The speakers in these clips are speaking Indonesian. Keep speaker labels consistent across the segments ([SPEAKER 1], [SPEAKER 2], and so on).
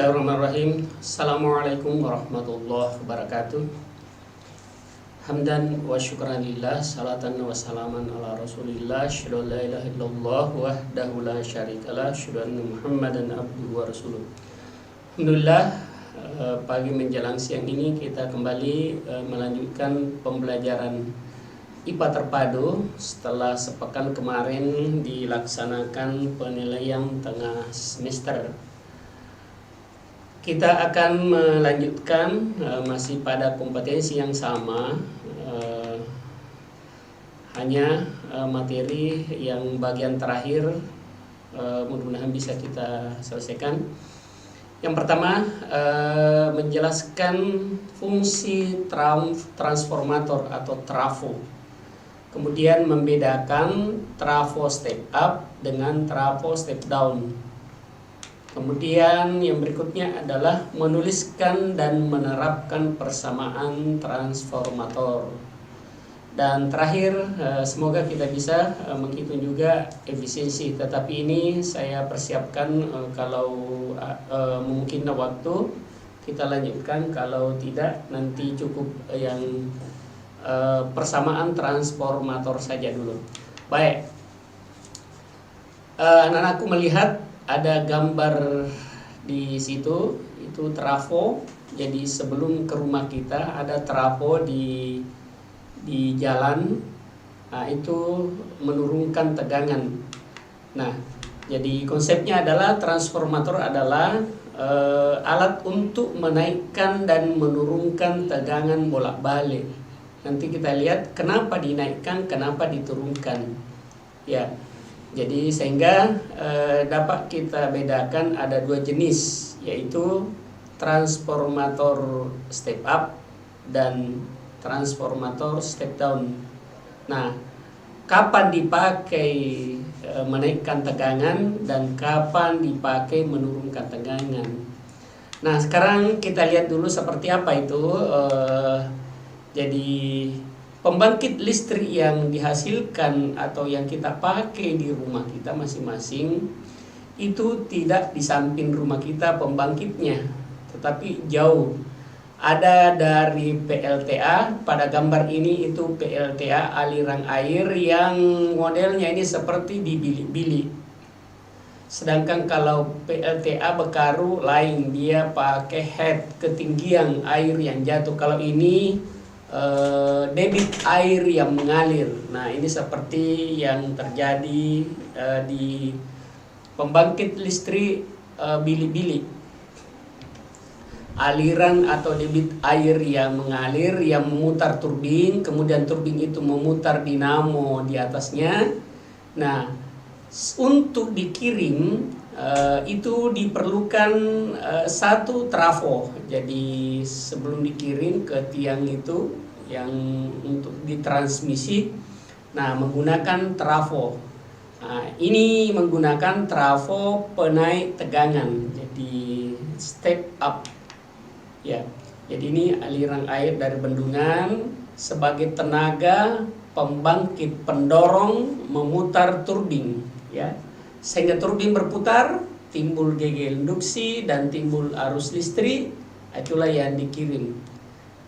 [SPEAKER 1] Bismillahirrahmanirrahim. Assalamualaikum warahmatullahi wabarakatuh. Hamdan wa syukran lillah, salatan wa salaman ala rasulillah, asyhadu an la ilaha illallah wahdahu la syarikalah, asyhadu anna muhammadan abduhu wa rasuluh. Alhamdulillah, pagi menjelang siang ini kita kembali melanjutkan pembelajaran IPA terpadu setelah sepekan kemarin dilaksanakan penilaian tengah semester. Kita akan melanjutkan masih pada kompetensi yang sama, hanya materi yang bagian terakhir mudah-mudahan bisa kita selesaikan. Yang pertama, menjelaskan fungsi transformator atau trafo. Kemudian membedakan trafo step up dengan trafo step down. Kemudian yang berikutnya adalah menuliskan dan menerapkan persamaan transformator. Dan terakhir, semoga kita bisa menghitung juga efisiensi. Tetapi ini saya persiapkan kalau memungkinkan waktu kita lanjutkan, kalau tidak nanti cukup yang persamaan transformator saja dulu. Baik, anak-anakku melihat ada gambar di situ, itu trafo. Jadi sebelum ke rumah kita ada trafo di jalan. Nah, itu menurunkan tegangan. Nah, jadi konsepnya adalah transformator adalah alat untuk menaikkan dan menurunkan tegangan bolak-balik. Nanti kita lihat kenapa dinaikkan, kenapa diturunkan. Ya. Jadi sehingga dapat kita bedakan ada dua jenis, yaitu transformator step up dan transformator step down. Nah, kapan dipakai menaikkan tegangan dan kapan dipakai menurunkan tegangan. Nah, sekarang kita lihat dulu seperti apa itu. Jadi pembangkit listrik yang dihasilkan atau yang kita pakai di rumah kita masing-masing itu tidak di samping rumah kita pembangkitnya, tetapi jauh. Ada dari PLTA, pada gambar ini itu PLTA aliran air yang modelnya ini seperti di bilik-bilik. Sedangkan kalau PLTA Bekaru lain, dia pakai head, ketinggian air yang jatuh. Kalau ini debit air yang mengalir. Nah, ini seperti yang terjadi di pembangkit listrik bilik-bilik. Aliran atau debit air yang mengalir, yang memutar turbin, kemudian turbin itu memutar dinamo di atasnya. Nah, untuk dikirim itu diperlukan satu trafo. Jadi sebelum dikirim ke tiang itu yang untuk ditransmisi, nah menggunakan trafo. Nah, ini menggunakan trafo penaik tegangan, jadi step up. Ya, jadi ini aliran air dari bendungan sebagai tenaga pembangkit pendorong memutar turbin, ya. Sehingga turbin berputar, timbul gegel induksi dan timbul arus listrik, itulah yang dikirim.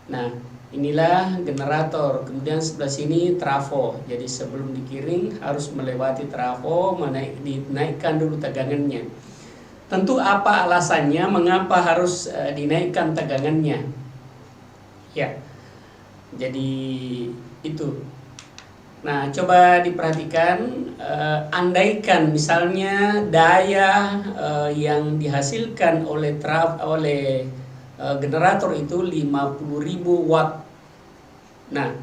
[SPEAKER 1] Nah, inilah generator. Kemudian sebelah sini trafo. Jadi sebelum dikirim harus melewati trafo, dinaikkan dulu tegangannya. Tentu apa alasannya, mengapa harus dinaikkan tegangannya? Ya, jadi itu. Nah, coba diperhatikan, andaikan misalnya daya yang dihasilkan oleh generator itu 50.000 watt. Nah,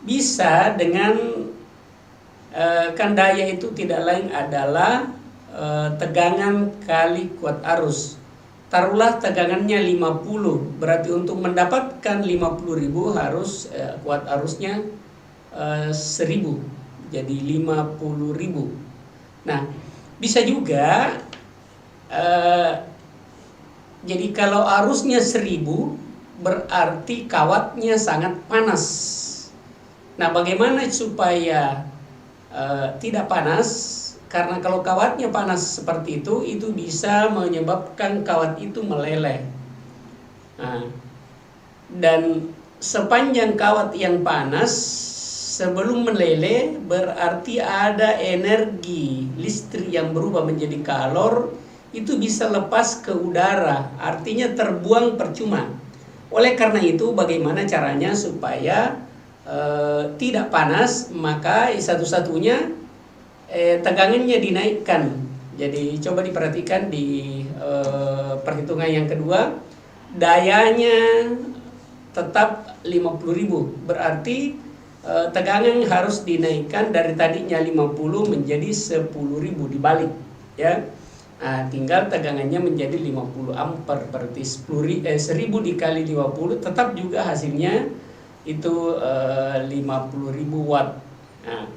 [SPEAKER 1] bisa dengan kan daya itu tidak lain adalah tegangan kali kuat arus. Taruhlah tegangannya 50, berarti untuk mendapatkan 50.000 harus kuat arusnya 1.000, jadi 50.000. Nah, bisa juga jadi kalau arusnya 1.000 berarti kawatnya sangat panas. Nah, bagaimana supaya tidak panas? Karena kalau kawatnya panas seperti itu bisa menyebabkan kawat itu meleleh. Nah, dan sepanjang kawat yang panas sebelum meleleh berarti ada energi listrik yang berubah menjadi kalor, itu bisa lepas ke udara, artinya terbuang percuma. Oleh karena itu bagaimana caranya supaya tidak panas? Maka satu-satunya tegangannya dinaikkan. Jadi coba diperhatikan di perhitungan yang kedua, dayanya tetap 50.000, berarti tegangan harus dinaikkan dari tadinya 50 menjadi 10.000, dibalik ya. Nah, tinggal tegangannya menjadi 50 ampere, berarti 1000 dikali 50 tetap juga hasilnya itu 50.000 watt. Nah,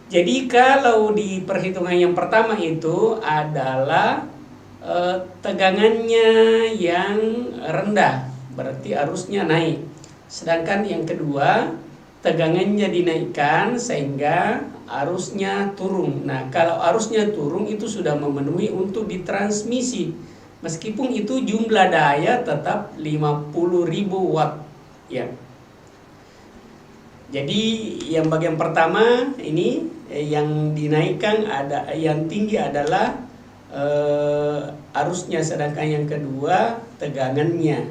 [SPEAKER 1] jadi kalau di perhitungan yang pertama itu adalah tegangannya yang rendah, berarti arusnya naik. Sedangkan yang kedua, tegangannya dinaikkan sehingga arusnya turun. Nah, kalau arusnya turun itu sudah memenuhi untuk ditransmisi. Meskipun itu jumlah daya tetap 50.000 watt ya. Jadi yang bagian pertama ini yang dinaikkan ada, yang tinggi adalah arusnya, sedangkan yang kedua tegangannya.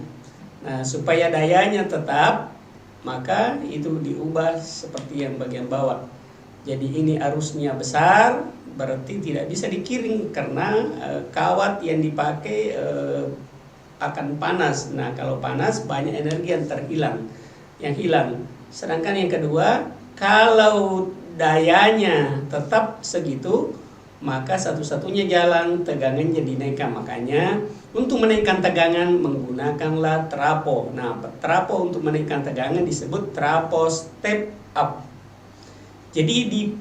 [SPEAKER 1] Nah, supaya dayanya tetap, maka itu diubah seperti yang bagian bawah. Jadi ini arusnya besar, berarti tidak bisa dikiring karena kawat yang dipakai akan panas. Nah, kalau panas banyak energi yang hilang. Sedangkan yang kedua, kalau dayanya tetap segitu, maka satu-satunya jalan tegangannya dinaikkan. Makanya untuk menaikkan tegangan menggunakanlah trafo. Nah, trafo untuk menaikkan tegangan disebut trafo step up. Jadi di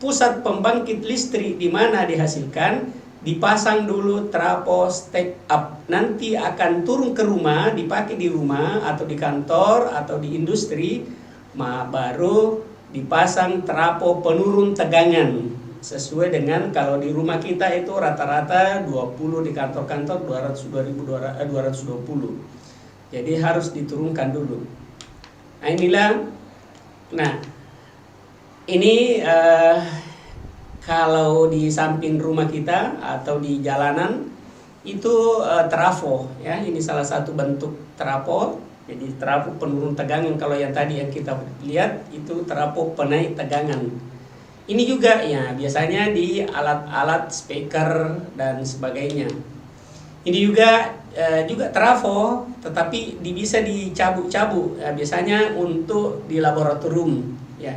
[SPEAKER 1] pusat pembangkit listrik di mana dihasilkan, dipasang dulu trafo step up. Nanti akan turun ke rumah, dipakai di rumah atau di kantor atau di industri, baru dipasang trafo penurun tegangan. Sesuai dengan kalau di rumah kita itu rata-rata 20, di kantor-kantor 220. Jadi harus diturunkan dulu. Nah, inilah. Nah, ini kalau di samping rumah kita atau di jalanan itu trafo ya. Ini salah satu bentuk trafo. Jadi trafo penurun tegangan. Kalau yang tadi yang kita lihat itu trafo penaik tegangan. Ini juga ya biasanya di alat-alat speaker dan sebagainya. Ini juga trafo, tetapi bisa dicabut-cabut ya, biasanya untuk di laboratorium ya.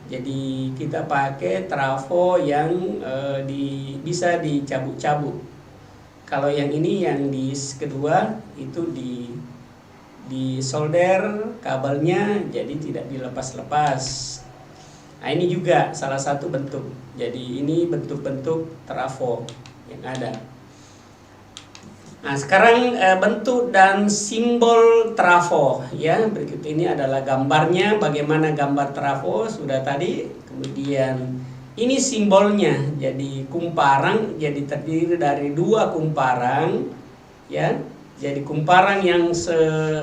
[SPEAKER 1] Jadi kita pakai trafo yang bisa dicabut-cabut. Kalau yang ini yang di kedua itu di solder kabelnya, jadi tidak dilepas-lepas. Nah, ini juga salah satu bentuk. Jadi ini bentuk-bentuk trafo yang ada. Nah, sekarang bentuk dan simbol trafo ya. Berikut ini adalah gambarnya. Bagaimana gambar trafo sudah tadi. Kemudian ini simbolnya. Jadi kumparan, jadi terdiri dari dua kumparan ya. Jadi kumparan yang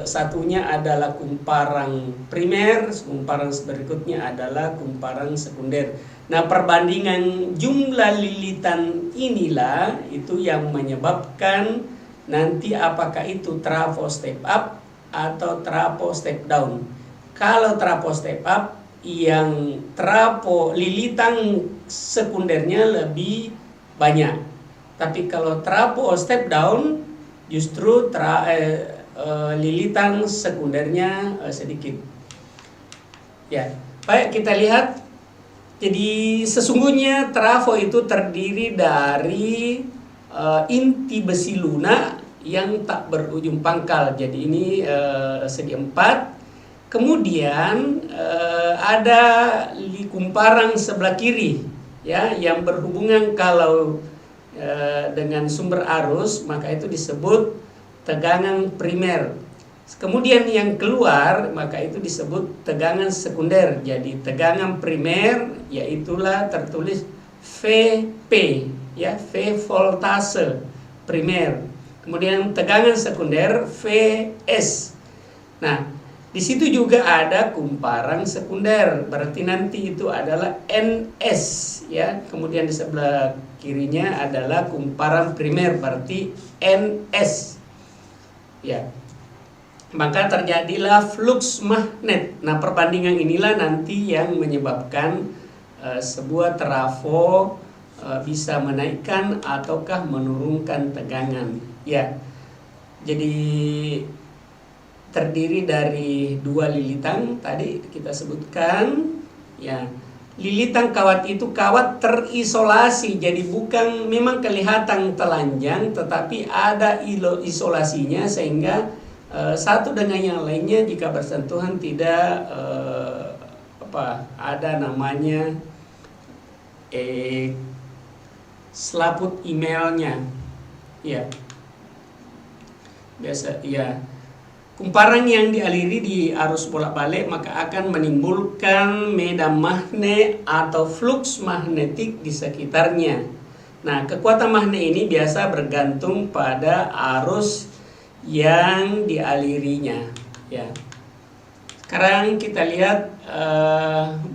[SPEAKER 1] satunya adalah kumparan primer, kumparan berikutnya adalah kumparan sekunder. Nah, perbandingan jumlah lilitan inilah itu yang menyebabkan nanti apakah itu trafo step up atau trafo step down. Kalau trafo step up, yang trafo lilitan sekundernya lebih banyak. Tapi kalau trafo step down, justru lilitan sekundernya sedikit. Ya, baik kita lihat. Jadi sesungguhnya trafo itu terdiri dari inti besi lunak yang tak berujung pangkal. Jadi ini segi 4. Kemudian ada kumparan sebelah kiri ya yang berhubungan kalau dengan sumber arus, maka itu disebut tegangan primer. Kemudian yang keluar, maka itu disebut tegangan sekunder. Jadi tegangan primer yaitulah tertulis VP, ya, V voltase primer. Kemudian tegangan sekunder VS. Nah, di situ juga ada kumparan sekunder, berarti nanti itu adalah NS, ya. Kemudian di sebelah kirinya adalah kumparan primer, berarti NS, ya. Maka terjadilah flux magnet. Nah, perbandingan inilah nanti yang menyebabkan sebuah trafo bisa menaikkan ataukah menurunkan tegangan, ya. Jadi terdiri dari dua lilitan tadi kita sebutkan, ya. Lilitan kawat itu kawat terisolasi, jadi bukan memang kelihatan telanjang, tetapi ada isolasinya sehingga satu dengan yang lainnya jika bersentuhan tidak ada namanya selaput emailnya, ya. Biasa, ya. Kumparan yang dialiri di arus bolak-balik maka akan menimbulkan medan magnet atau flux magnetik di sekitarnya. Nah, kekuatan magnet ini biasa bergantung pada arus yang dialirinya, ya. Sekarang kita lihat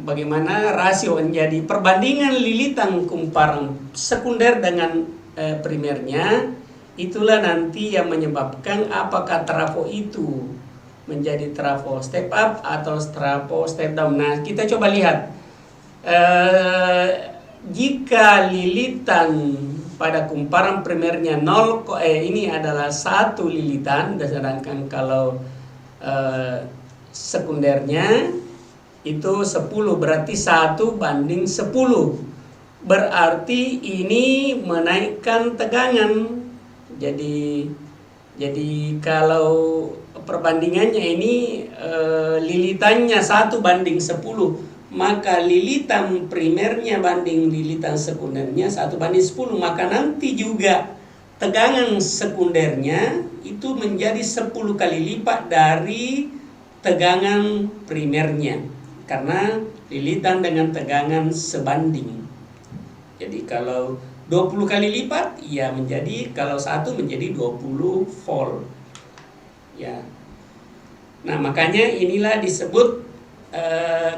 [SPEAKER 1] bagaimana rasio menjadi perbandingan lilitan kumparan sekunder dengan primernya. Itulah nanti yang menyebabkan apakah trafo itu menjadi trafo step up atau trafo step down. Nah, kita coba lihat. Jika lilitan pada kumparan primernya 0, ini adalah 1 lilitan, sedangkan kalau sekundernya itu 10, berarti 1:10. Berarti ini menaikkan tegangan. Jadi kalau perbandingannya ini lilitannya 1:10, maka lilitan primernya banding lilitan sekundernya 1:10, maka nanti juga tegangan sekundernya itu menjadi 10 kali lipat dari tegangan primernya, karena lilitan dengan tegangan sebanding. Jadi kalau 20 kali lipat, ya menjadi, kalau 1 menjadi 20 volt, ya. Nah, makanya inilah disebut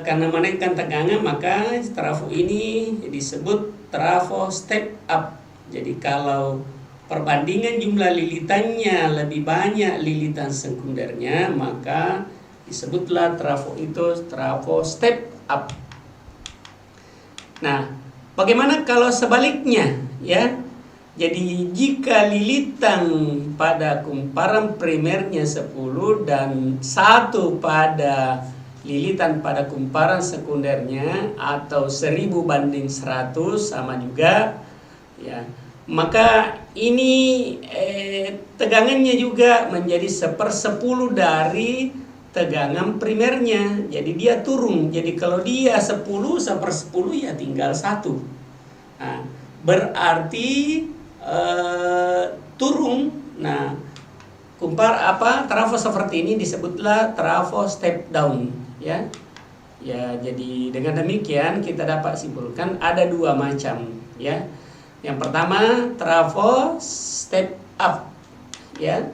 [SPEAKER 1] karena menaikkan tegangan, maka trafo ini disebut trafo step up. Jadi kalau perbandingan jumlah lilitannya lebih banyak lilitan sekundernya, maka disebutlah trafo itu trafo step up. Nah, bagaimana kalau sebaliknya, ya? Jadi jika lilitan pada kumparan primernya 10 dan 1 pada lilitan pada kumparan sekundernya atau 1000/100 sama juga, ya. Maka ini tegangannya juga menjadi 1/10 dari tegangan primernya. Jadi dia turun. Jadi kalau dia 10, 1/10 ya tinggal 1. Nah, berarti turun. Nah, trafo seperti ini disebutlah trafo step down, ya. Ya, jadi dengan demikian kita dapat simpulkan ada 2 macam, ya. Yang pertama trafo step up, ya.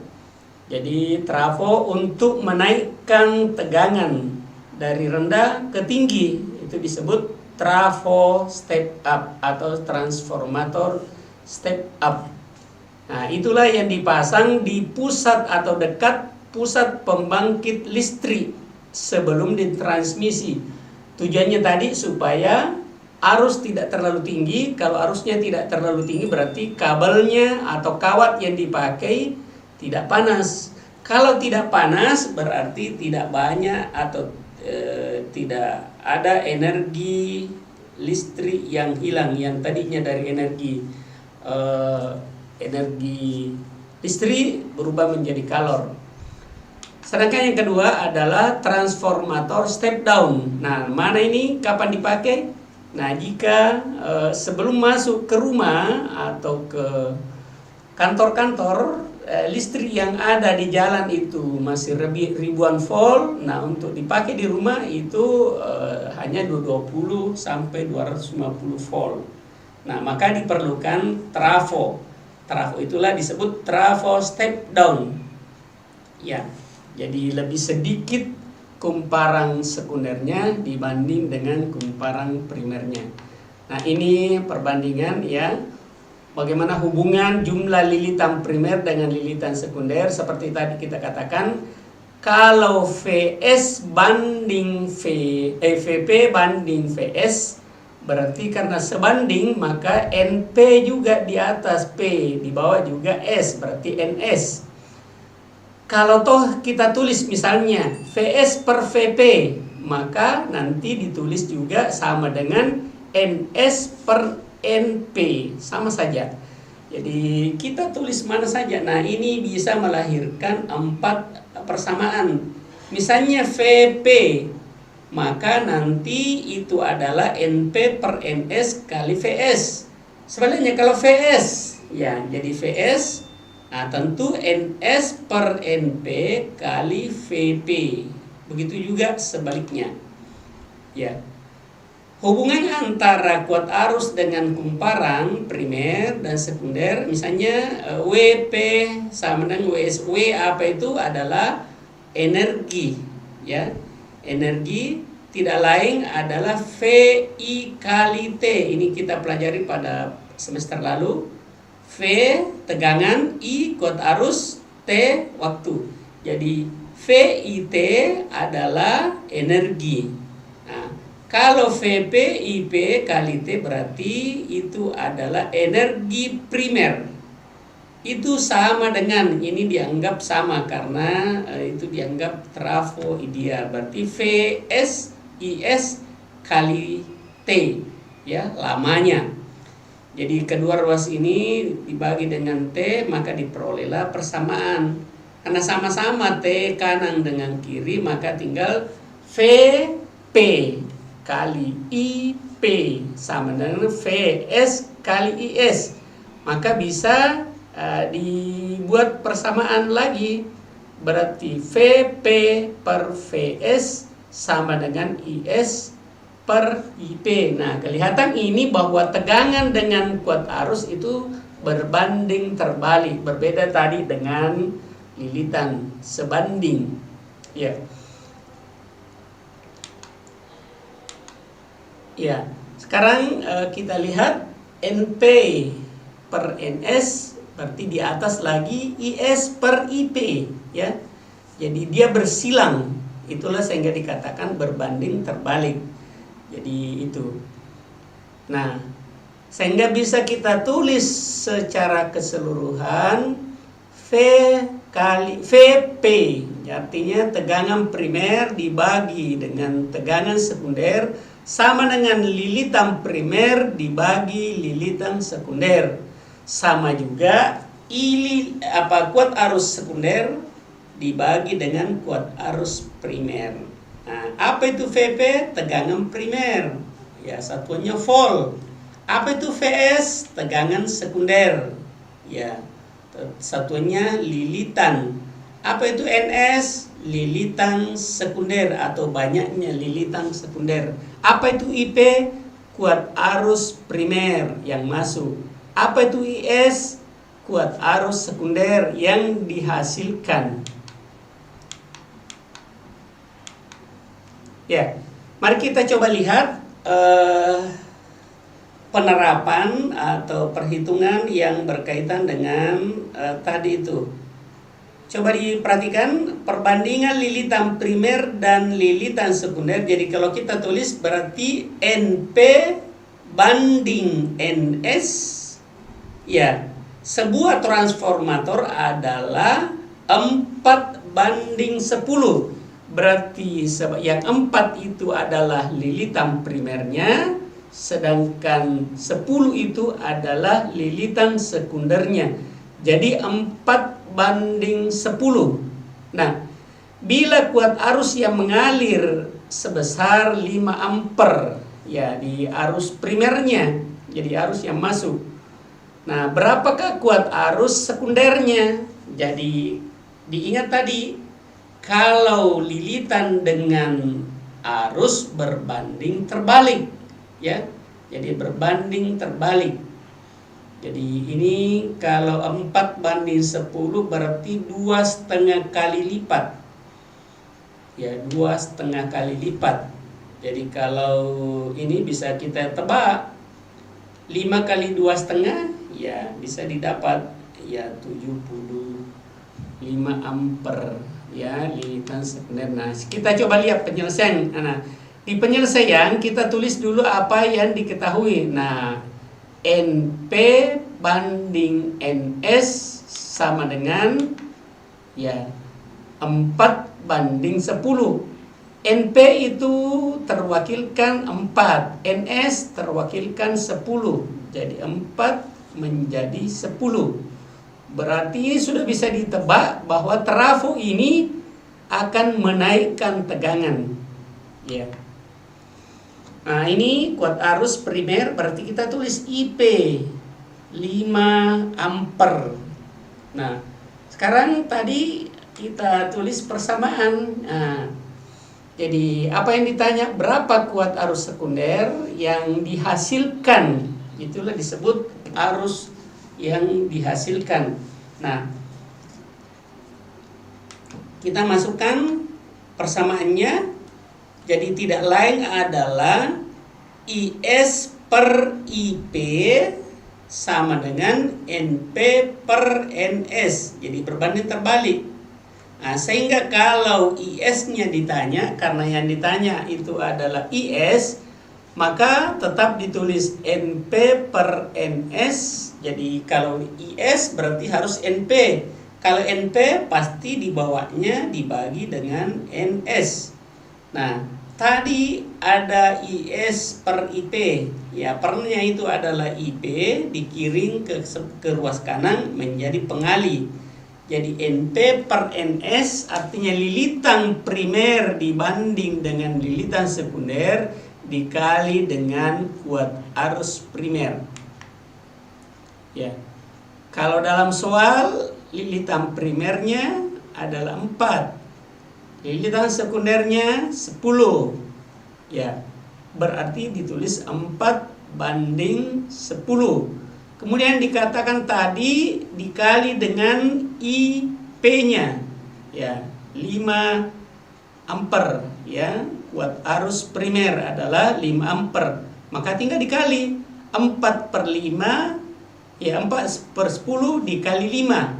[SPEAKER 1] Jadi trafo untuk menaikkan tegangan dari rendah ke tinggi, itu disebut trafo step up atau transformator step up. Nah, itulah yang dipasang di pusat atau dekat pusat pembangkit listrik sebelum ditransmisi. Tujuannya tadi supaya arus tidak terlalu tinggi. Kalau arusnya tidak terlalu tinggi berarti kabelnya atau kawat yang dipakai tidak panas. Kalau tidak panas berarti tidak banyak atau tidak ada energi listrik yang hilang, yang tadinya dari energi listrik berubah menjadi kalor. Sedangkan yang kedua adalah transformator step down. Nah, mana ini kapan dipakai? Nah, jika sebelum masuk ke rumah atau ke kantor-kantor, listrik yang ada di jalan itu masih ribuan volt. Nah, untuk dipakai di rumah itu hanya 20 sampai 250 volt. Nah, maka diperlukan trafo. Trafo itulah disebut trafo step down. Ya, jadi lebih sedikit kumparan sekundernya dibanding dengan kumparan primernya. Nah, ini perbandingan ya. Bagaimana hubungan jumlah lilitan primer dengan lilitan sekunder. Seperti tadi kita katakan, kalau Vs banding Vp banding Vs, berarti karena sebanding maka Np juga di atas P, di bawah juga S, berarti Ns. Kalau toh kita tulis misalnya Vs per Vp, maka nanti ditulis juga sama dengan Ns per Np, sama saja. Jadi kita tulis mana saja. Nah, ini bisa melahirkan 4 persamaan. Misalnya Vp, maka nanti itu adalah Np per Ns kali Vs. Sebaliknya kalau Vs, ya jadi Vs, nah tentu Ns per Np kali Vp. Begitu juga sebaliknya. Ya. Hubungannya antara kuat arus dengan kumparan primer dan sekunder, misalnya Wp sama dengan Ws. W apa itu adalah energi, ya. Energi tidak lain adalah Vi kali T. Ini kita pelajari pada semester lalu. V tegangan, I kuat arus, T waktu. Jadi VIT adalah energi. Kalau Vp Ip kali T berarti itu adalah energi primer. Itu sama dengan, ini dianggap sama karena itu dianggap trafo ideal. Berarti Vs Is kali T, ya, lamanya. Jadi kedua ruas ini dibagi dengan T, maka diperolehlah persamaan. Karena sama-sama T kanan dengan kiri, maka tinggal Vp kali IP sama dengan Vs kali Is. Maka bisa dibuat persamaan lagi. Berarti Vp per Vs sama dengan Is per IP. Nah, kelihatan ini bahwa tegangan dengan kuat arus itu berbanding terbalik. Berbeda tadi dengan lilitan sebanding. Ya. Ya, sekarang kita lihat Np per Ns berarti di atas lagi Is per Ip, ya. Jadi dia bersilang, itulah sehingga dikatakan berbanding terbalik. Jadi itu. Nah, sehingga bisa kita tulis secara keseluruhan V kali Vp, artinya tegangan primer dibagi dengan tegangan sekunder sama dengan lilitan primer dibagi lilitan sekunder. Sama juga kuat arus sekunder dibagi dengan kuat arus primer. Nah, apa itu Vp? Tegangan primer. Ya, satuannya volt. Apa itu Vs? Tegangan sekunder. Ya, satuannya lilitan. Apa itu Ns? Lilitan sekunder atau banyaknya lilitan sekunder. Apa itu Ip? Kuat arus primer yang masuk. Apa itu Is? Kuat arus sekunder yang dihasilkan. Ya, mari kita coba lihat penerapan atau perhitungan yang berkaitan dengan tadi itu. Coba diperhatikan perbandingan lilitan primer dan lilitan sekunder. Jadi kalau kita tulis berarti Np banding Ns. Ya, sebuah transformator adalah 4:10. Berarti yang 4 itu adalah lilitan primernya, sedangkan 10 itu adalah lilitan sekundernya. Jadi 4:10. Nah, bila kuat arus yang mengalir sebesar 5 ampere ya di arus primernya, jadi arus yang masuk. Nah, berapakah kuat arus sekundernya? Jadi diingat tadi, kalau lilitan dengan arus berbanding terbalik, ya. Jadi berbanding terbalik. Jadi ini kalau 4:10 berarti 2,5 kali lipat. Ya, 2,5 kali lipat. Jadi kalau ini bisa kita tebak, 5 kali 2,5 ya bisa didapat ya 75 ampere ya lilitan sekunder. Nah, kita coba lihat penyelesaian. Nah, di penyelesaian kita tulis dulu apa yang diketahui. Nah, NP banding NS sama dengan ya 4:10. NP itu terwakilkan 4, NS terwakilkan 10. Jadi 4 menjadi 10. Berarti sudah bisa ditebak bahwa trafo ini akan menaikkan tegangan. Ya. Nah, ini kuat arus primer, berarti kita tulis IP 5 ampere. Nah, sekarang tadi kita tulis persamaan. Nah, jadi apa yang ditanya, berapa kuat arus sekunder yang dihasilkan? Itulah disebut arus yang dihasilkan. Nah, kita masukkan persamaannya. Jadi tidak lain adalah IS per IP sama dengan NP per NS. Jadi berbanding terbalik. Nah, sehingga kalau IS-nya ditanya, karena yang ditanya itu adalah IS, maka tetap ditulis NP per NS. Jadi kalau IS berarti harus NP. Kalau NP pasti dibawanya dibagi dengan NS. Nah, tadi ada IS per IP. Ya, pernya itu adalah IP dikiring ke ruas kanan menjadi pengali. Jadi NP per NS artinya lilitan primer dibanding dengan lilitan sekunder dikali dengan kuat arus primer. Ya. Kalau dalam soal lilitan primernya adalah 4. Lilitan sekundernya 10. Ya. Berarti ditulis 4:10. Kemudian dikatakan tadi dikali dengan IP-nya. Ya, 5 ampere ya. Kuat arus primer adalah 5 ampere. Maka tinggal dikali 4/5 ya 4/10 dikali 5.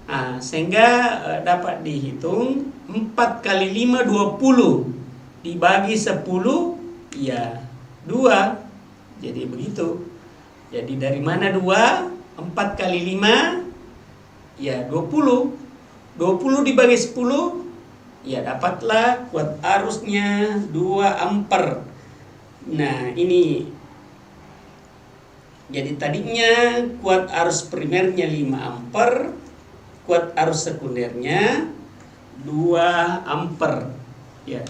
[SPEAKER 1] Nah, sehingga dapat dihitung 4 kali 5 20 dibagi 10 ya 2. Jadi begitu. Jadi dari mana 2? 4 kali 5 ya 20. 20 dibagi 10 ya dapatlah kuat arusnya 2 ampere. Nah, ini jadi tadinya kuat arus primernya 5 ampere, kuat arus sekundernya 2 ampere. Ya.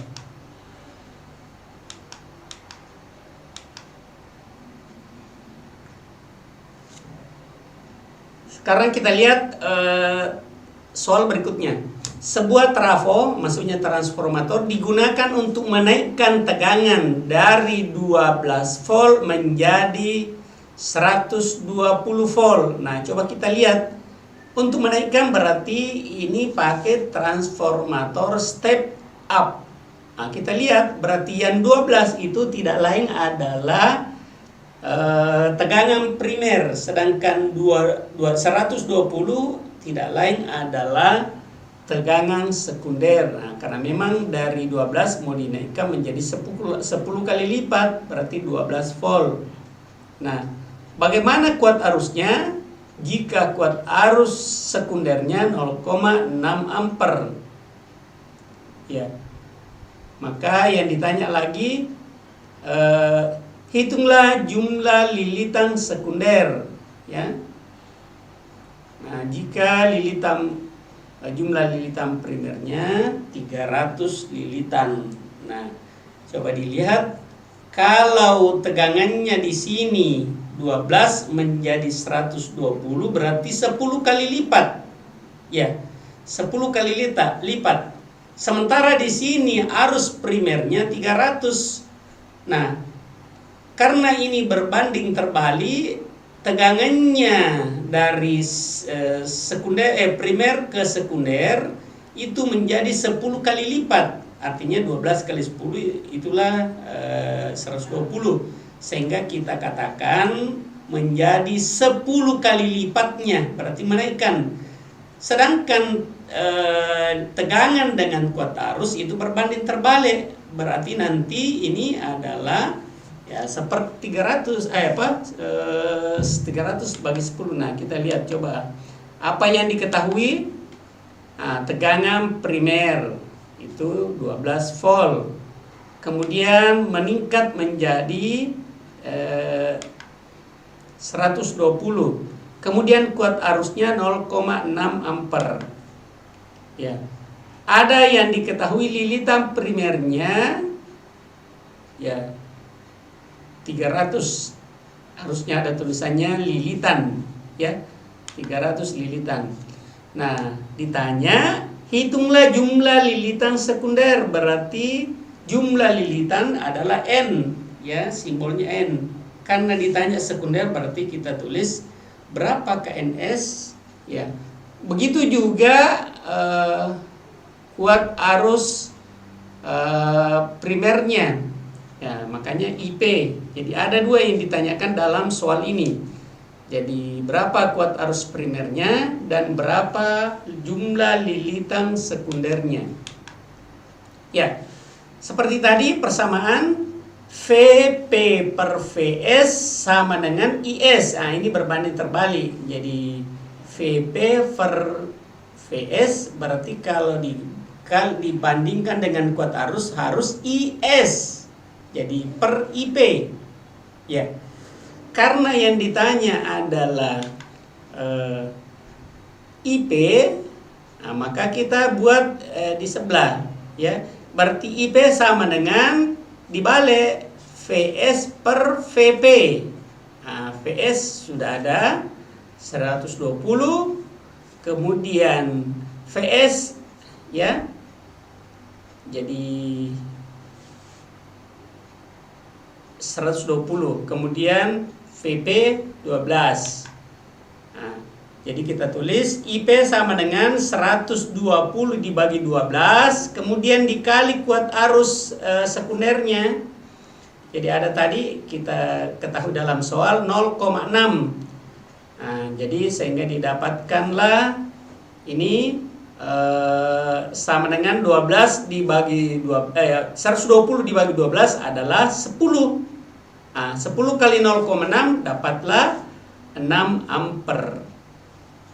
[SPEAKER 1] Sekarang kita lihat soal berikutnya. Sebuah trafo, maksudnya transformator, digunakan untuk menaikkan tegangan dari 12 volt menjadi 120 volt. Nah, coba kita lihat. Untuk menaikkan berarti ini pakai transformator step up. Nah, kita lihat berarti yang 12 itu tidak lain adalah tegangan primer, sedangkan 120 tidak lain adalah tegangan sekunder. Nah, karena memang dari 12 mau dinaikkan menjadi 10 kali lipat, berarti 12 volt. Nah, bagaimana kuat arusnya? Jika kuat arus sekundernya 0,6 ampere. Ya. Maka yang ditanya lagi, hitunglah jumlah lilitan sekunder, ya. Nah, jika jumlah lilitan primernya 300 lilitan. Nah, coba dilihat kalau tegangannya di sini 12 menjadi 120 berarti 10 kali lipat. Ya, 10 kali lipat. Sementara di sini arus primernya 300. Nah, Karena ini berbanding terbalik, tegangannya dari primer ke sekunder itu menjadi 10 kali lipat. Artinya 12 kali 10 itulah 120. Sehingga kita katakan menjadi 10 kali lipatnya, berarti menaikkan. Sedangkan tegangan dengan kuat arus itu berbanding terbalik, berarti nanti ini adalah ya seperti 300 300 bagi 10. Nah, kita lihat coba apa yang diketahui. Tegangan primer itu 12 volt, kemudian meningkat menjadi 120, kemudian kuat arusnya 0,6 ampere. Ya, ada yang diketahui lilitan primernya ya 300, harusnya ada tulisannya lilitan ya, 300 lilitan. Nah, ditanya hitunglah jumlah lilitan sekunder, berarti jumlah lilitan adalah N ya, simbolnya N. Karena ditanya sekunder berarti kita tulis berapa KNS ya. Begitu juga kuat arus primernya. Ya, makanya IP. Jadi ada dua yang ditanyakan dalam soal ini. Jadi berapa kuat arus primernya dan berapa jumlah lilitan sekundernya. Ya, seperti tadi persamaan VP per VS sama dengan IS. Nah, ini berbanding terbalik. Jadi VP per VS berarti kalau dibandingkan dengan kuat arus harus IS. Jadi per IP. Ya. Karena yang ditanya adalah IP, nah, maka kita buat di sebelah ya. Berarti IP sama dengan dibalik VS per VP. Nah, VS sudah ada 120, kemudian VS ya. Jadi 120, kemudian VP 12. Nah, jadi kita tulis IP sama dengan 120 dibagi 12, kemudian dikali kuat arus sekundernya. Jadi ada tadi kita ketahui dalam soal 0,6. Nah, jadi sehingga didapatkanlah ini sama dengan 12 dibagi 120 dibagi 12 adalah 10. Nah, 10 kali 0,6 dapatlah 6 ampere.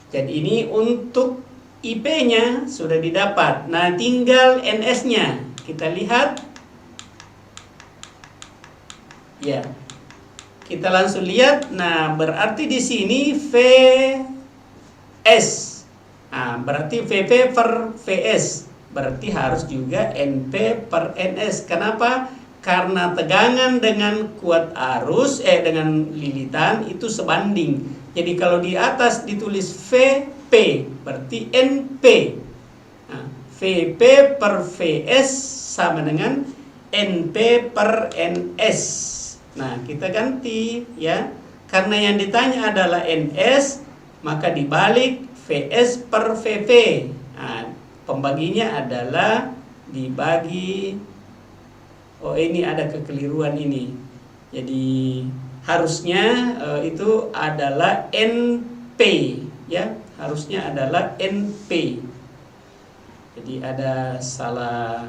[SPEAKER 1] Jadi ini untuk IP-nya sudah didapat. Nah, tinggal NS-nya. Kita lihat. Ya. Kita langsung lihat. Nah, berarti di sini VS. Nah, berarti VP per VS. Berarti harus juga NP per NS. Kenapa? Karena tegangan dengan kuat arus dengan lilitan itu sebanding. Jadi kalau di atas ditulis VP berarti NP. Nah, VP per VS sama dengan NP per NS. Nah, kita ganti ya. Karena yang ditanya adalah NS, maka dibalik VS per VP. Nah, pembaginya adalah dibagi. Oh, ini ada kekeliruan ini. Jadi harusnya itu adalah NP ya, harusnya adalah NP. Jadi ada salah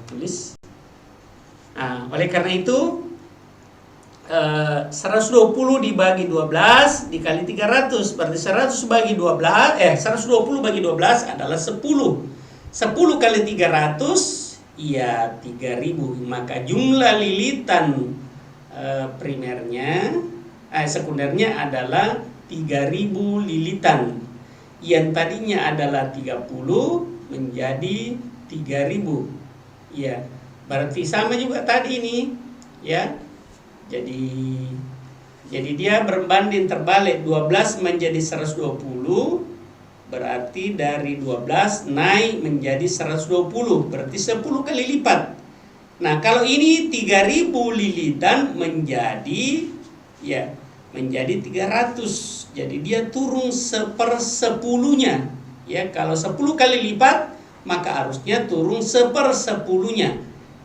[SPEAKER 1] tulis. Nah, oleh karena itu 120 dibagi 12 dikali 300 berarti 100 bagi 12 120 bagi 12 adalah 10. 10 kali 300 ya 3000, maka jumlah lilitan primernya sekundernya adalah 3000 lilitan. Yang tadinya adalah 30 menjadi 3000. Ya, berarti sama juga tadi ini ya. Jadi dia berbanding terbalik, 12 menjadi 120. Berarti dari 12 naik menjadi 120, berarti 10 kali lipat. Nah, kalau ini 3000 lilitan menjadi 300. Jadi dia turun 1/10-nya. Ya, kalau 10 kali lipat maka harusnya turun 1/10-nya.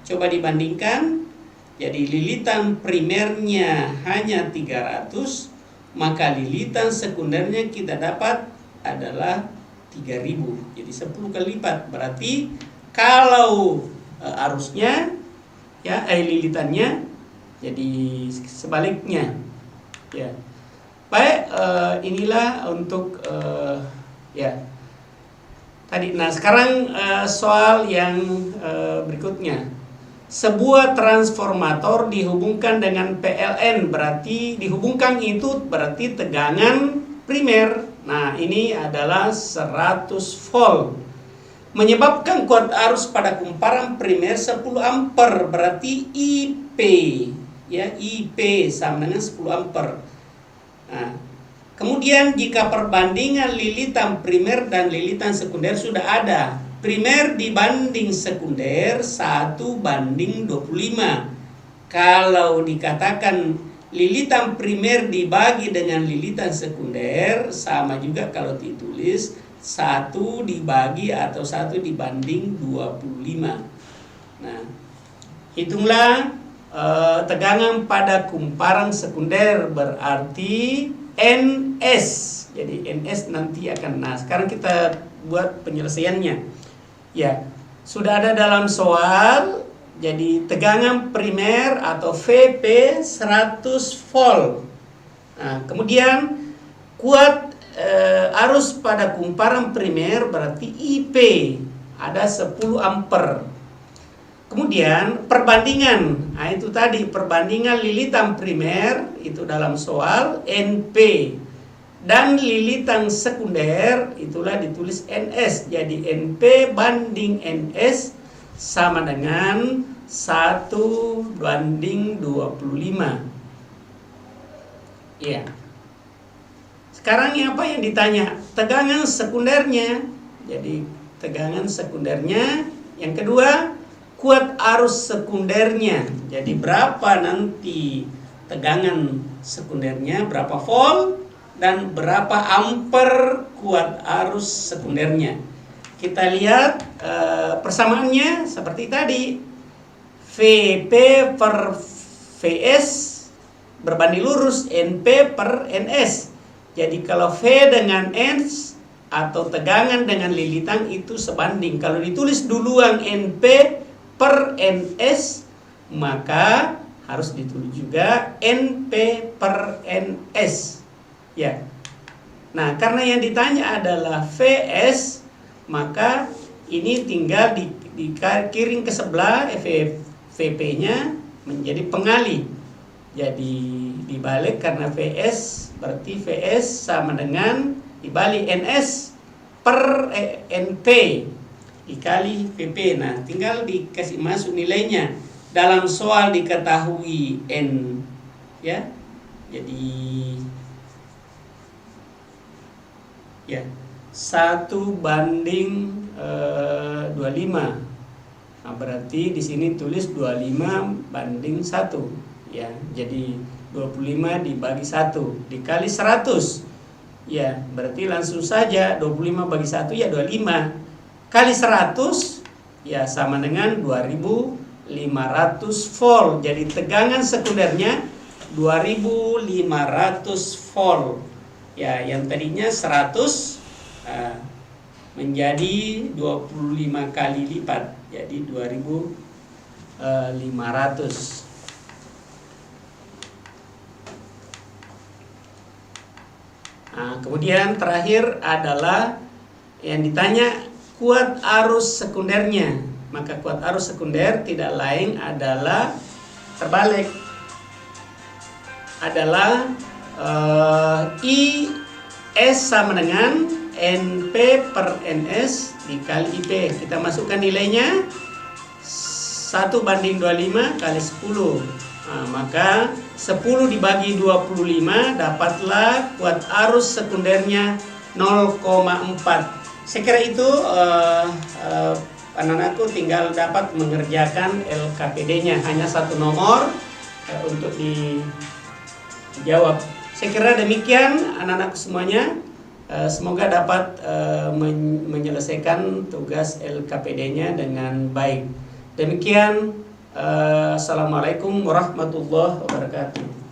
[SPEAKER 1] Coba dibandingkan. Jadi lilitan primernya hanya 300, maka lilitan sekundernya kita dapat adalah 3000. Jadi 10 kali lipat. Berarti kalau arusnya lilitannya jadi sebaliknya. Ya. Baik, inilah untuk tadi. Nah, sekarang soal yang berikutnya. Sebuah transformator dihubungkan dengan PLN, berarti dihubungkan itu berarti tegangan primer. Nah, ini adalah 100 volt. Menyebabkan kuat arus pada kumparan primer 10 ampere, berarti IP. Ya, IP sama dengan 10 ampere. Nah, kemudian jika perbandingan lilitan primer dan lilitan sekunder sudah ada, primer dibanding sekunder 1:25. Kalau dikatakan lilitan primer dibagi dengan lilitan sekunder, sama juga kalau ditulis 1 dibagi atau 1:25. Nah, hitunglah tegangan pada kumparan sekunder, berarti NS. Jadi NS nanti akan. Nah, sekarang kita buat penyelesaiannya. Ya, sudah ada dalam soal. Jadi tegangan primer atau VP 100 volt. Nah, kemudian kuat arus pada kumparan primer berarti IP ada 10 ampere. Kemudian perbandingan, nah itu tadi perbandingan lilitan primer itu dalam soal NP, dan lilitan sekunder itulah ditulis NS. Jadi NP banding NS sama dengan 1:25. Iya. Sekarang apa yang ditanya? Tegangan sekundernya. Jadi tegangan sekundernya. Yang kedua, kuat arus sekundernya. Jadi berapa nanti tegangan sekundernya, berapa volt dan berapa ampere kuat arus sekundernya. Kita lihat persamaannya seperti tadi. VP per VS berbanding lurus NP per NS. Jadi kalau V dengan S atau tegangan dengan lilitan itu sebanding. Kalau ditulis duluan NP per NS, maka harus ditulis juga NP per NS. Ya. Nah, karena yang ditanya adalah VS, maka ini tinggal dikiring ke sebelah VP-nya menjadi pengali. Jadi dibalik karena VS berarti VS sama dengan dibalik NS per NP dikali PP. Nah, tinggal dikasih masuk nilainya. Dalam soal diketahui N, ya. Jadi 1:25. Nah, berarti di sini tulis 25:1. Ya, jadi 25 dibagi 1 dikali 100. Ya, berarti langsung saja 25 bagi 1 ya 25. Kali 100 ya sama dengan 2500 volt. Jadi tegangan sekundernya 2500 volt. Ya, yang tadinya 100 menjadi 25 kali lipat. Jadi 2500. Nah, kemudian terakhir adalah yang ditanya kuat arus sekundernya. Maka kuat arus sekunder tidak lain adalah terbalik. Adalah IS sama dengan NP per NS dikali IP. Kita masukkan nilainya 1:25 kali 10. Nah, maka 10 dibagi 25 dapatlah kuat arus sekundernya 0,4. Saya kira itu anak-anakku tinggal dapat mengerjakan LKPD-nya, hanya satu nomor untuk dijawab. Saya kira demikian anak-anak semuanya. Semoga dapat menyelesaikan tugas LKPD-nya dengan baik. Demikian, assalamualaikum warahmatullahi wabarakatuh.